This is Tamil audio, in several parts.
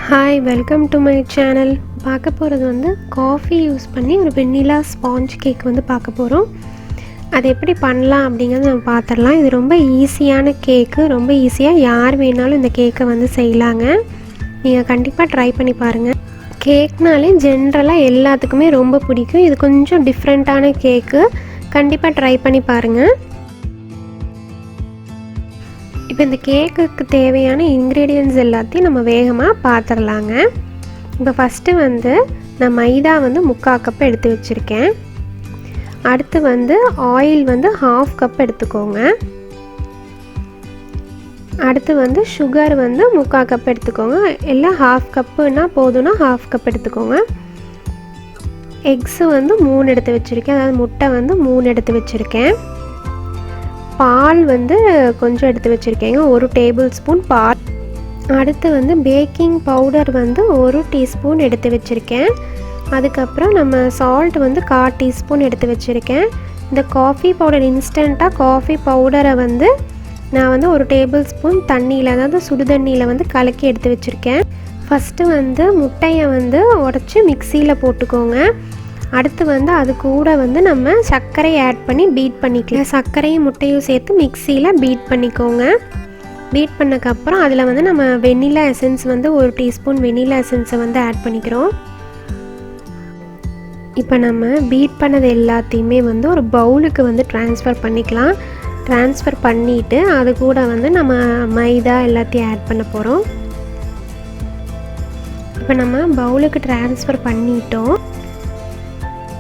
Hi, welcome to my channel. பார்க்க போகிறது வந்து காஃபி யூஸ் பண்ணி ஒரு வெண்ணிலா ஸ்பாஞ்ச் கேக் வந்து பார்க்க போகிறோம். அது எப்படி பண்ணலாம் அப்படிங்கிறது நம்ம பார்த்துடலாம். இது ரொம்ப ஈஸியான கேக்கு, ரொம்ப ஈஸியாக யார் வேணாலும் இந்த கேக்கை வந்து செய்யலாங்க. நீங்கள் கண்டிப்பாக ட்ரை பண்ணி பாருங்கள். கேக்னாலே ஜென்ரலாக எல்லாத்துக்குமே ரொம்ப பிடிக்கும். இது கொஞ்சம் டிஃப்ரெண்ட்டான கேக்கு, கண்டிப்பாக ட்ரை பண்ணி பாருங்கள். இப்போ இந்த கேக்குக்கு தேவையான இன்க்ரீடியன்ட்ஸ் எல்லாத்தையும் நம்ம வேகமாக பார்த்துடலாங்க. இப்போ ஃபஸ்ட்டு வந்து நான் மைதா வந்து 3/4 கப் எடுத்து வச்சுருக்கேன். அடுத்து வந்து ஆயில் வந்து 1/2 கப் எடுத்துக்கோங்க. அடுத்து வந்து சுகர் வந்து 3/4 கப் எடுத்துக்கோங்க. எல்லாம் 1/2 கப்புன்னா போதும்னா 1/2 கப் எடுத்துக்கோங்க. எக்ஸு வந்து 3 எடுத்து வச்சுருக்கேன், அதாவது முட்டை வந்து 3 எடுத்து வச்சுருக்கேன். பால் வந்து கொஞ்சம் எடுத்து வச்சுருக்கேங்க, 1 டேபிள் ஸ்பூன் பால். அடுத்து வந்து பேக்கிங் பவுடர் வந்து 1 டீஸ்பூன் எடுத்து வச்சுருக்கேன். அதுக்கப்புறம் நம்ம சால்ட் வந்து 1/4 டீஸ்பூன் எடுத்து வச்சுருக்கேன். இந்த காஃபி பவுடர், இன்ஸ்டண்ட்டாக காஃபி பவுடரை வந்து நான் வந்து 1 டேபிள் ஸ்பூன் தண்ணியில், அதாவது சுடு தண்ணியில் வந்து கலக்கி எடுத்து வச்சுருக்கேன். ஃபஸ்ட்டு வந்து முட்டையை வந்து உடச்சி மிக்சியில் போட்டுக்கோங்க. அடுத்து வந்து அது கூட வந்து நம்ம சர்க்கரை ஆட் பண்ணி பீட் பண்ணிக்கலாம். சர்க்கரையும் முட்டையும் சேர்த்து மிக்சியில் பீட் பண்ணிக்கோங்க. பீட் பண்ணக்கப்புறம் அதில் வந்து நம்ம வெண்ணிலா எசன்ஸ் வந்து 1 டீஸ்பூன் வெண்ணிலா எசன்ஸை வந்து ஆட் பண்ணிக்கிறோம். இப்போ நம்ம பீட் பண்ணது எல்லாத்தையுமே வந்து ஒரு பவுலுக்கு வந்து ட்ரான்ஸ்ஃபர் பண்ணிக்கலாம். ட்ரான்ஸ்ஃபர் பண்ணிவிட்டு அது கூட வந்து நம்ம மைதா எல்லாத்தையும் ஆட் பண்ண போகிறோம். இப்போ நம்ம பவுலுக்கு ட்ரான்ஸ்ஃபர் பண்ணிட்டோம்.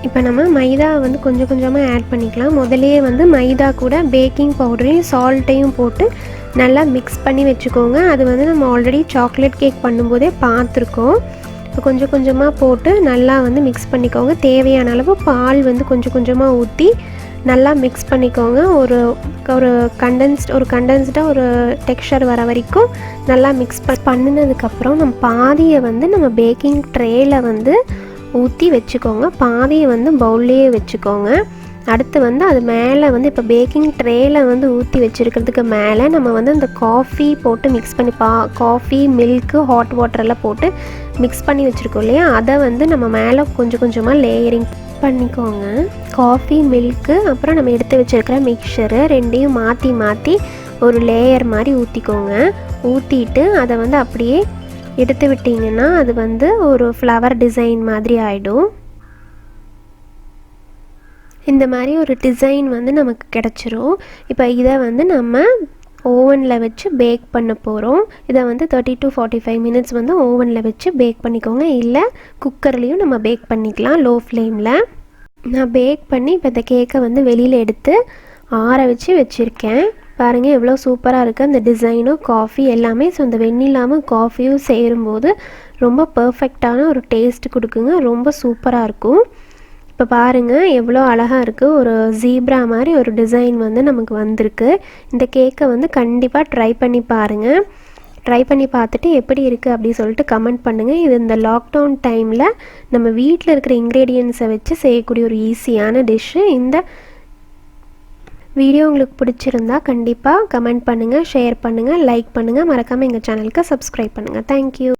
இப்போ நம்ம மைதா வந்து கொஞ்சம் கொஞ்சமாக ஆட் பண்ணிக்கலாம். முதலையே வந்து மைதா கூட பேக்கிங் பவுடரையும் சால்ட்டையும் போட்டு நல்லா மிக்ஸ் பண்ணி வச்சுக்கோங்க. அது வந்து நம்ம ஆல்ரெடி சாக்லேட் கேக் பண்ணும்போதே பார்த்துருக்கோம். இப்போ கொஞ்சம் கொஞ்சமாக போட்டு நல்லா வந்து மிக்ஸ் பண்ணிக்கோங்க. தேவையான அளவு பால் வந்து கொஞ்சம் கொஞ்சமாக ஊற்றி நல்லா மிக்ஸ் பண்ணிக்கோங்க. ஒரு கண்டென்ஸ்டாக ஒரு டெக்ஸ்சர் வர வரைக்கும் நல்லா மிக்ஸ் பண்ணினதுக்கப்புறம் நம்ம பாதியை வந்து நம்ம பேக்கிங் ட்ரேயில் வந்து ஊற்றி வச்சுக்கோங்க. பாதியை வந்து பவுல்லையே வச்சுக்கோங்க. அடுத்து வந்து அது மேலே வந்து இப்போ பேக்கிங் ட்ரேயில் வந்து ஊற்றி வச்சுருக்கிறதுக்கு மேலே நம்ம வந்து இந்த காஃபி போட்டு மிக்ஸ் பண்ணி காஃபி, மில்க்கு, ஹாட் வாட்டரெல்லாம் போட்டு மிக்ஸ் பண்ணி வச்சுருக்கோம் இல்லையா, அதை வந்து நம்ம மேலே கொஞ்சம் கொஞ்சமாக லேயரிங் பண்ணிக்கோங்க. காஃபி, மில்க்கு, அப்புறம் நம்ம எடுத்து வச்சுருக்கிற மிக்சரு ரெண்டையும் மாற்றி மாற்றி ஒரு லேயர் மாதிரி ஊற்றிக்கோங்க. ஊற்றிட்டு அதை வந்து அப்படியே எடுத்து விட்டிங்கன்னா அது வந்து ஒரு ஃப்ளவர் டிசைன் மாதிரி ஆகிடும். இந்த மாதிரி ஒரு டிசைன் வந்து நமக்கு கிடச்சிரும். இப்போ இதை வந்து நம்ம ஓவனில் வச்சு பேக் பண்ண போகிறோம். இதை வந்து 30 to 45 மினிட்ஸ் வந்து ஓவனில் வச்சு பேக் பண்ணிக்கோங்க. இல்லை குக்கர்லேயும் நம்ம பேக் பண்ணிக்கலாம் லோ ஃப்ளேமில். நான் பேக் பண்ணி இப்போ இந்த கேக்கை வந்து வெளியில் எடுத்து ஆற வச்சு வச்சுருக்கேன். பாருங்கள் எவ்வளோ சூப்பராக இருக்குது அந்த டிசைனும் காஃபி எல்லாமே. ஸோ அந்த வெண்ணிலாவும் காஃபியும் சேரும்போது ரொம்ப பர்ஃபெக்டான ஒரு டேஸ்ட் கொடுக்குங்க, ரொம்ப சூப்பராக இருக்கும். இப்போ பாருங்கள் எவ்வளோ அழகாக இருக்குது, ஒரு ஜீப்ரா மாதிரி ஒரு டிசைன் வந்து நமக்கு வந்திருக்கு. இந்த கேக்கை வந்து கண்டிப்பாக ட்ரை பண்ணி பாருங்கள். ட்ரை பண்ணி பார்த்துட்டு எப்படி இருக்குது அப்படின்னு சொல்லிட்டு கமெண்ட் பண்ணுங்கள். இது இந்த லாக்டவுன் டைமில் நம்ம வீட்டில் இருக்கிற இன்க்ரீடியன்ஸை வச்சு செய்யக்கூடிய ஒரு ஈஸியான டிஷ்ஷு. இந்த வீடியோ உங்களுக்கு பிடிச்சிருந்தா கண்டிப்பாக கமெண்ட் பண்ணுங்கள், ஷேர் பண்ணுங்கள், லைக் பண்ணுங்கள். மறக்காமல் எங்கள் சேனலுக்கு சப்ஸ்கிரைப் பண்ணுங்கள். தேங்க்யூ.